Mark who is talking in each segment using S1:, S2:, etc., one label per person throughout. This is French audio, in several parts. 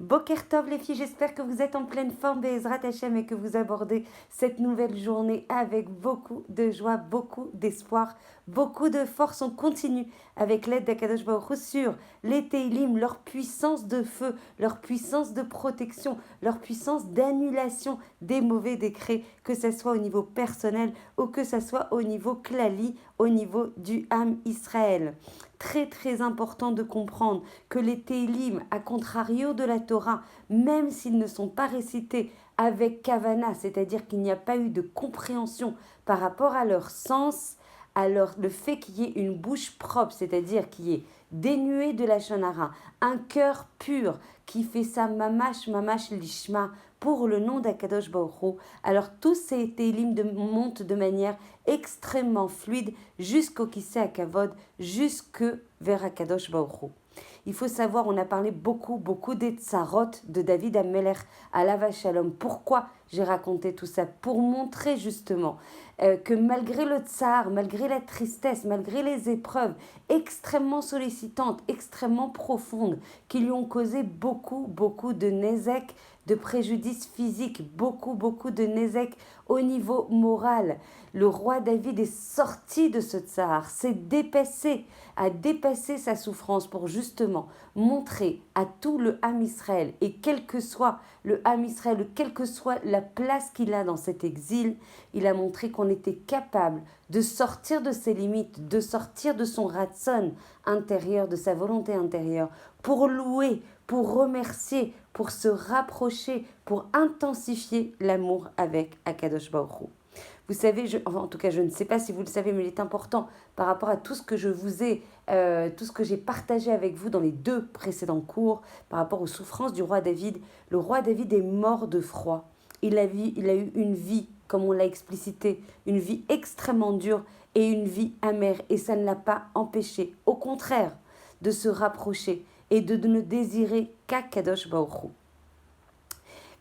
S1: Boker Tov les filles, j'espère que vous êtes en pleine forme Be'ezrat Hashem et que vous abordez cette nouvelle journée avec beaucoup de joie, beaucoup d'espoir, beaucoup de force. On continue avec l'aide d'Akadosh Baruch Hu sur les Teilim, leur puissance de feu, leur puissance de protection, leur puissance d'annulation des mauvais décrets, que ce soit au niveau personnel ou que ce soit au niveau klali, au niveau du Ham Israël. Très très important de comprendre que les Teilim, à contrario de la Torah, même s'ils ne sont pas récités avec Kavana, c'est-à-dire qu'il n'y a pas eu de compréhension par rapport à leur sens, alors le fait qu'il y ait une bouche propre, c'est-à-dire qu'il y ait dénué de la shonara, un cœur pur qui fait ça mamash mamash lishma pour le nom d'Akadosh Baruch Hu, alors tous ces Teilim montent de manière extrêmement fluide jusqu'au Kisei HaKavod, jusque vers Akadosh Baruch Hu. Il faut savoir, on a parlé beaucoup des tsarot de David Amelech à Lava Shalom. Pourquoi j'ai raconté tout ça? Pour montrer justement que malgré le tsar, malgré la tristesse, malgré les épreuves extrêmement sollicitantes, extrêmement profondes, qui lui ont causé beaucoup de nezek, de préjudice physique, beaucoup de nezek au niveau moral. Le roi David est sorti de ce tsar, s'est dépassé, a dépassé sa souffrance pour justement montrer à tout le Ham Israël, et quel que soit le Ham Israël, quelle que soit la place qu'il a dans cet exil, il a montré qu'on était capable de sortir de ses limites, de sortir de son ratson intérieur, de sa volonté intérieure, pour louer, pour remercier, pour se rapprocher, pour intensifier l'amour avec Akadosh Baruch Hu. Vous savez, en tout cas, je ne sais pas si vous le savez, mais il est important par rapport à tout ce que je vous ai, tout ce que j'ai partagé avec vous dans les 2 précédents cours, par rapport aux souffrances du roi David. Le roi David est mort de froid. Il a eu une vie, comme on l'a explicité, une vie extrêmement dure et une vie amère. Et ça ne l'a pas empêché, au contraire, de se rapprocher et de ne désirer qu'Akadosh Baruch Hu.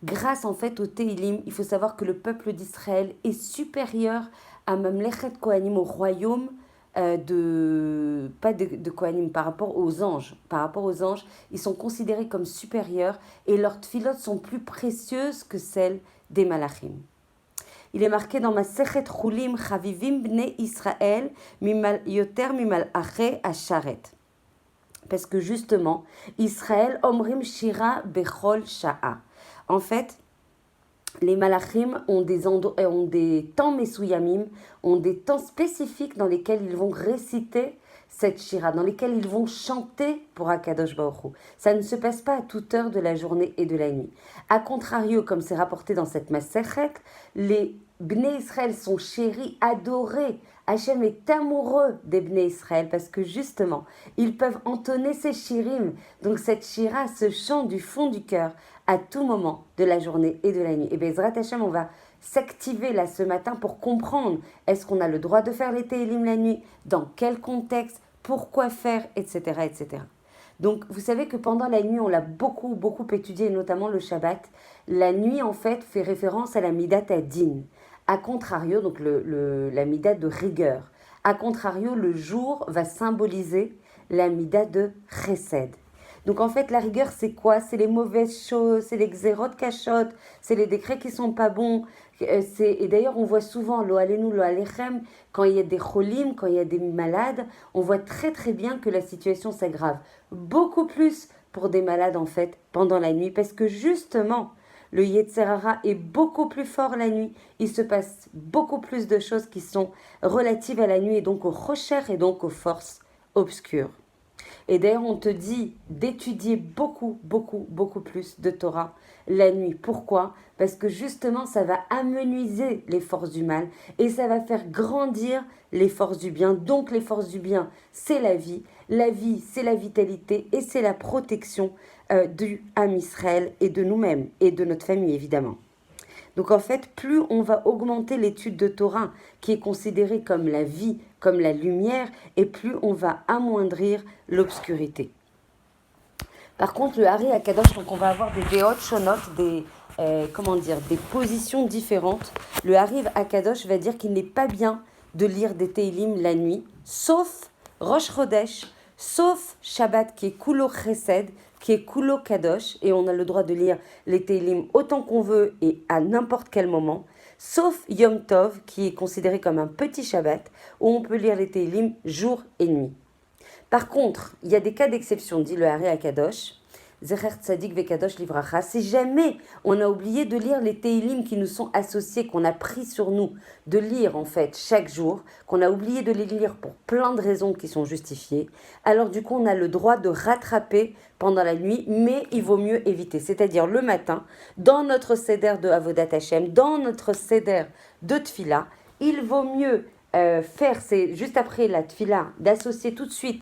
S1: Grâce en fait au Teilim, il faut savoir que le peuple d'Israël est supérieur à Mamlechet Kohanim, au royaume pas de Kohanim, par rapport aux anges. Par rapport aux anges, ils sont considérés comme supérieurs et leurs tfilot sont plus précieuses que celles des malachim. Il est marqué dans Masechet Chulim, Chavivim bnei Israël, yoter mimal ache asharet. Parce que justement, Israël omrim shira bechol sha'a. En fait, les malachim ont des temps mesuyamim, ont des temps spécifiques dans lesquels ils vont réciter cette shira, dans lesquels ils vont chanter pour Akadosh Baruch Hu. Ça ne se passe pas à toute heure de la journée et de la nuit. A contrario, comme c'est rapporté dans cette Masechet, les Bnei Israël sont chéris, adorés. Hachem est amoureux des Bnei Israël parce que justement, ils peuvent entonner ces shirim. Donc cette shira, ce chant du fond du cœur, à tout moment de la journée et de la nuit. Et bien, Bezrat Hachem, on va s'activer là ce matin pour comprendre, est-ce qu'on a le droit de faire les Teilim la nuit, dans quel contexte, pourquoi faire, etc., etc. Donc, vous savez que pendant la nuit, on l'a beaucoup étudié, notamment le Shabbat. La nuit, en fait, fait référence à la Midat Adin. A contrario, donc la Midat de rigueur. A contrario, le jour va symboliser la Midat de Chesed. Donc en fait, la rigueur, c'est quoi? C'est les mauvaises choses, c'est les xérot kachot, c'est les décrets qui sont pas bons. Et d'ailleurs, on voit souvent, lo alenu, lo alechem, quand il y a des cholim, quand il y a des malades, on voit très bien que la situation s'aggrave. Beaucoup plus pour des malades, en fait, pendant la nuit, parce que justement, le Yetzer Hara est beaucoup plus fort la nuit. Il se passe beaucoup plus de choses qui sont relatives à la nuit, et donc au rocher, et donc aux forces obscures. Et d'ailleurs, on te dit d'étudier beaucoup plus de Torah la nuit. Pourquoi? Parce que justement, ça va amenuiser les forces du mal et ça va faire grandir les forces du bien. Donc, les forces du bien, c'est la vie. La vie, c'est la vitalité et c'est la protection du Ham Israël et de nous-mêmes et de notre famille, évidemment. Donc en fait, plus on va augmenter l'étude de Torah, qui est considérée comme la vie, comme la lumière, et plus on va amoindrir l'obscurité. Par contre, le Hari Akadosh, donc on va avoir des déot shonot, des positions différentes. Le Hari Akadosh va dire qu'il n'est pas bien de lire des Teilim la nuit, sauf Rosh Chodesh, sauf Shabbat qui est Kulo Chesed, qui est Kulo Kadosh, et on a le droit de lire les Tehillim autant qu'on veut et à n'importe quel moment, sauf Yom Tov, qui est considéré comme un petit Shabbat, où on peut lire les Tehillim jour et nuit. Par contre, il y a des cas d'exception, dit le Hari Akadosh, Zecher Tzadik Vekadosh Livracha. Si jamais on a oublié de lire les Tehillim qui nous sont associés, qu'on a pris sur nous de lire en fait chaque jour, qu'on a oublié de les lire pour plein de raisons qui sont justifiées, alors du coup on a le droit de rattraper pendant la nuit, mais il vaut mieux éviter. C'est-à-dire le matin, dans notre seder de Avodat Hashem, dans notre seder de Tfila, il vaut mieux faire, c'est juste après la Tfila, d'associer tout de suite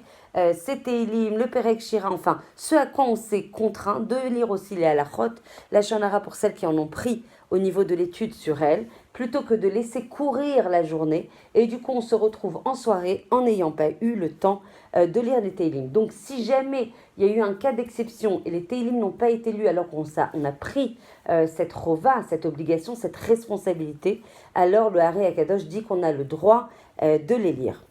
S1: c'est Tehillim, le Perek Shira, enfin, ce à quoi on s'est contraint de lire aussi les halachot, la Shonara pour celles qui en ont pris au niveau de l'étude sur elle, plutôt que de laisser courir la journée. Et du coup, on se retrouve en soirée en n'ayant pas eu le temps de lire les Tehillim. Donc, si jamais il y a eu un cas d'exception et les Tehillim n'ont pas été lus alors on a pris cette rova, cette obligation, cette responsabilité, alors le Hari Akadosh dit qu'on a le droit de les lire.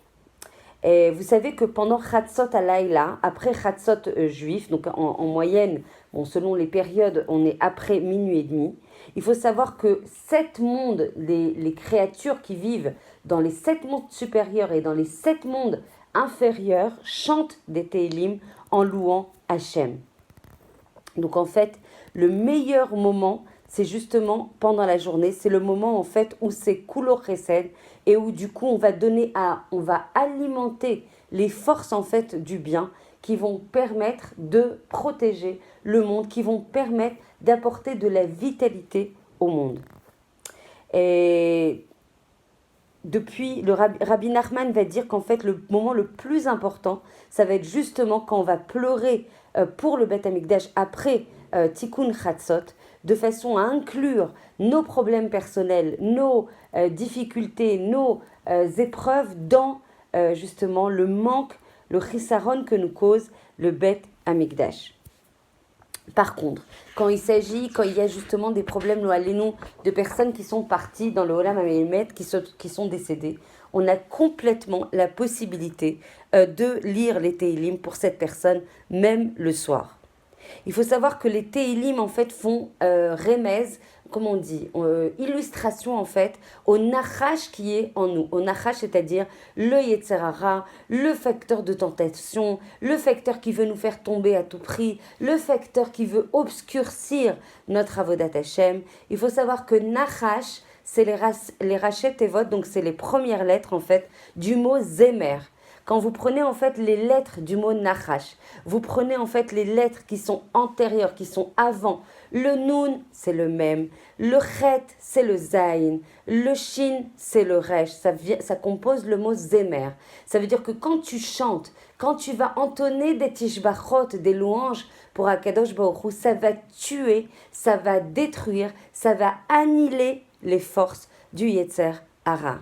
S1: Et vous savez que pendant Chatzot Alayla, après Chatzot juif, donc en moyenne, bon, selon les périodes, on est après minuit et demi, il faut savoir que 7 mondes, les créatures qui vivent dans les 7 mondes supérieurs et dans les 7 mondes inférieurs, chantent des Tehillim en louant Hachem. Donc en fait, le meilleur moment, c'est justement pendant la journée, c'est le moment en fait où c'est Kulo Chesed et où du coup on va alimenter les forces en fait du bien qui vont permettre de protéger le monde, qui vont permettre d'apporter de la vitalité au monde. Et depuis, le Rabbi Nachman va dire qu'en fait le moment le plus important, ça va être justement quand on va pleurer pour le Beth Amikdash après Tikkun Chatzot, de façon à inclure nos problèmes personnels, nos difficultés, nos épreuves dans justement le manque, le chisaron que nous cause le Beth Amikdash. Par contre, quand il y a justement des problèmes de personnes qui sont parties dans le Olam HaMemet, qui sont décédées, on a complètement la possibilité de lire les Tehillim pour cette personne, même le soir. Il faut savoir que les Tehillim en fait font remez, comment on dit, illustration en fait au nachash qui est en nous. Au nachash, c'est-à-dire le Yetzer Hara, le facteur de tentation, le facteur qui veut nous faire tomber à tout prix, le facteur qui veut obscurcir notre avodat Hashem. Il faut savoir que nachash, c'est les rachet tevot, donc c'est les premières lettres en fait du mot zemer. Quand vous prenez en fait les lettres du mot nachash, vous prenez en fait les lettres qui sont antérieures, qui sont avant. Le nun, c'est le même. Le chet, c'est le zayin. Le shin, c'est le resh. Ça compose le mot zemer. Ça veut dire que quand tu chantes, quand tu vas entonner des tishbachot, des louanges pour Akadosh Baruch Hu, ça va tuer, ça va détruire, ça va annihiler les forces du Yetzer Hara.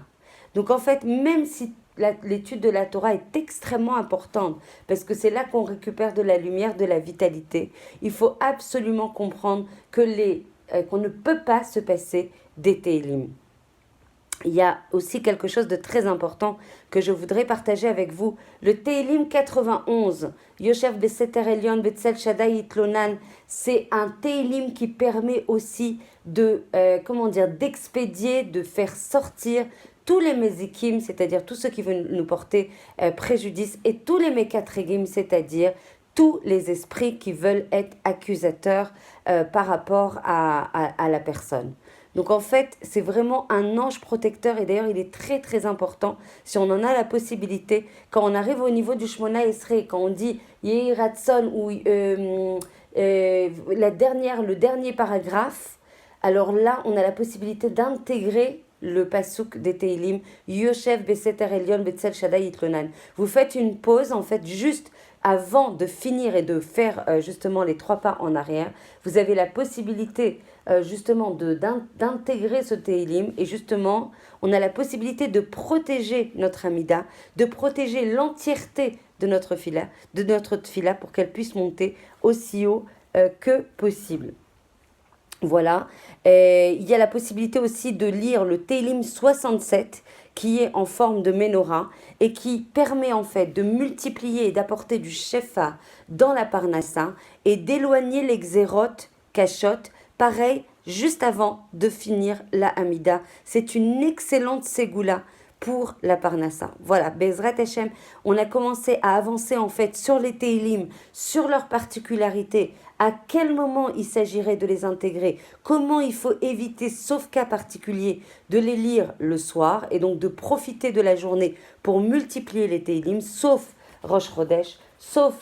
S1: Donc en fait, même si l'étude de la Torah est extrêmement importante parce que c'est là qu'on récupère de la lumière, de la vitalité. Il faut absolument comprendre qu'on ne peut pas se passer des Tehillim. Il y a aussi quelque chose de très important que je voudrais partager avec vous. Le Tehillim 91, Yoshev Beseter Elyon Betzel Shaddai Itlonan, c'est un Tehillim qui permet aussi d'expédier, de faire sortir tous les Mezikim, c'est-à-dire tous ceux qui veulent nous porter préjudice, et tous les Mekatregim, c'est-à-dire tous les esprits qui veulent être accusateurs par rapport à la personne. Donc en fait, c'est vraiment un ange protecteur, et d'ailleurs il est très très important, si on en a la possibilité, quand on arrive au niveau du Shmona Esrei, quand on dit Yehi Ratson ou le dernier paragraphe, alors là on a la possibilité d'intégrer le pasuk des Tehillim, Yoshev Beseter Elyon Betzel Shaddai Itlonan. Vous faites une pause, en fait, juste avant de finir et de faire justement les 3 pas en arrière. Vous avez la possibilité justement d'intégrer ce Tehillim, et justement, on a la possibilité de protéger notre Amida, de protéger l'entièreté de notre tfila pour qu'elle puisse monter aussi haut que possible. Voilà. Et il y a la possibilité aussi de lire le Télim 67 qui est en forme de menorah et qui permet en fait de multiplier et d'apporter du shefa dans la parnassa et d'éloigner les xérotes, cachottes, pareil, juste avant de finir la Hamida. C'est une excellente ségoula pour la Parnassa. Voilà, Bezrat Hashem, on a commencé à avancer en fait sur les Teilim, sur leurs particularités, à quel moment il s'agirait de les intégrer, comment il faut éviter, sauf cas particulier, de les lire le soir et donc de profiter de la journée pour multiplier les Teilim, sauf Rosh Chodesh, sauf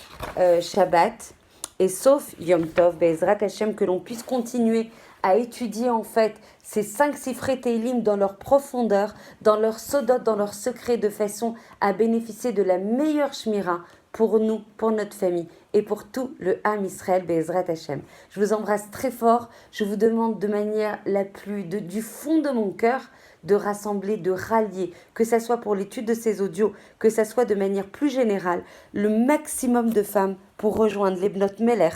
S1: Shabbat et sauf Yom Tov, Bezrat Hashem, que l'on puisse continuer à étudier en fait ces 5 Sifrei Teilim dans leur profondeur, dans leur sodot, dans leur secret, de façon à bénéficier de la meilleure Shmira pour nous, pour notre famille et pour tout le Ham Israël, Bezrat Hashem. Je vous embrasse très fort. Je vous demande de manière la plus du fond de mon cœur de rassembler, de rallier, que ça soit pour l'étude de ces audios, que ça soit de manière plus générale, le maximum de femmes pour rejoindre les Bnot Meler,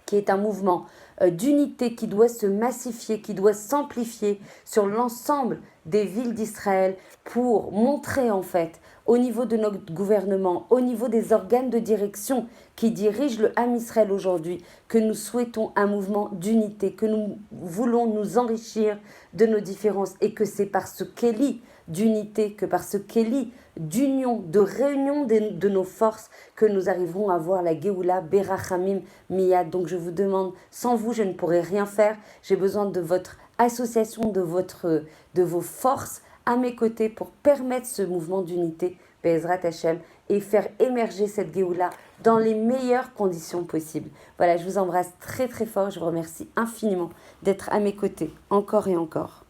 S1: qui est un mouvement d'unité qui doit se massifier, qui doit s'amplifier sur l'ensemble des villes d'Israël pour montrer en fait au niveau de notre gouvernement, au niveau des organes de direction qui dirigent le Ham Israël aujourd'hui, que nous souhaitons un mouvement d'unité, que nous voulons nous enrichir de nos différences et que c'est par ce Kéli d'unité, que par ce Kéli d'union, de réunion de nos forces que nous arriverons à voir la Géoula Berachamim Miyad. Donc je vous demande, sans vous je ne pourrai rien faire, j'ai besoin de votre association, de vos forces à mes côtés pour permettre ce mouvement d'unité, Bezrat Hashem, et faire émerger cette Géoula dans les meilleures conditions possibles. Voilà, je vous embrasse très très fort, je vous remercie infiniment d'être à mes côtés, encore et encore.